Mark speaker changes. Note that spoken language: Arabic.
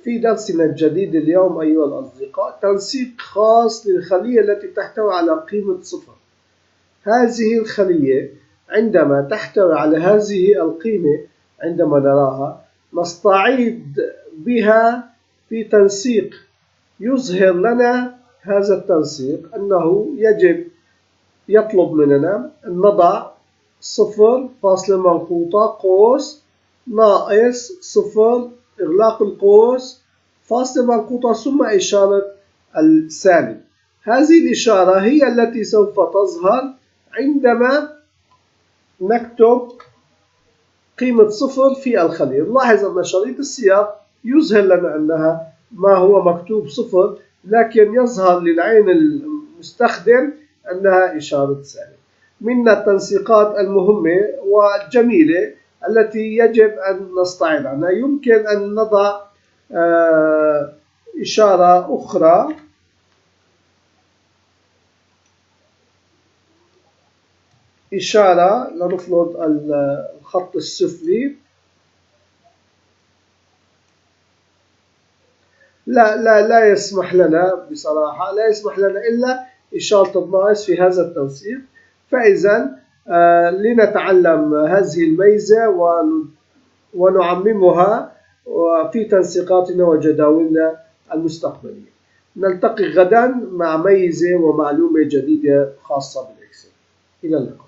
Speaker 1: في درسنا الجديد اليوم أيها الأصدقاء تنسيق خاص للخلية التي تحتوي على قيمة صفر. هذه الخلية عندما تحتوي على هذه القيمة عندما نراها نستعيد بها في تنسيق يظهر لنا هذا التنسيق أنه يطلب مننا أن نضع 0 منقوطة قوس ناقص 0 إغلاق القوس فاصلة منقوطة ثم إشارة السالب. هذه الإشارة هي التي سوف تظهر عندما نكتب قيمة 0 في الخلية. نلاحظ أن شريط السياق يظهر لنا أنها ما هو مكتوب 0، لكن يظهر للعين المستخدم أنها إشارة سالب. من التنسيقات المهمة والجميلة التي يجب أن نستعيد عنها يمكن أن نضع إشارة أخرى لنفرض الخط السفلي. لا يسمح لنا بصراحة، لا يسمح لنا إلا إشارة الناقص في هذا التنسيق. فإذا لنتعلم هذه الميزة ونعممها في تنسيقاتنا وجداولنا المستقبلية. نلتقي غدا مع ميزة ومعلومة جديدة خاصة بالإكسل. إلى اللقاء.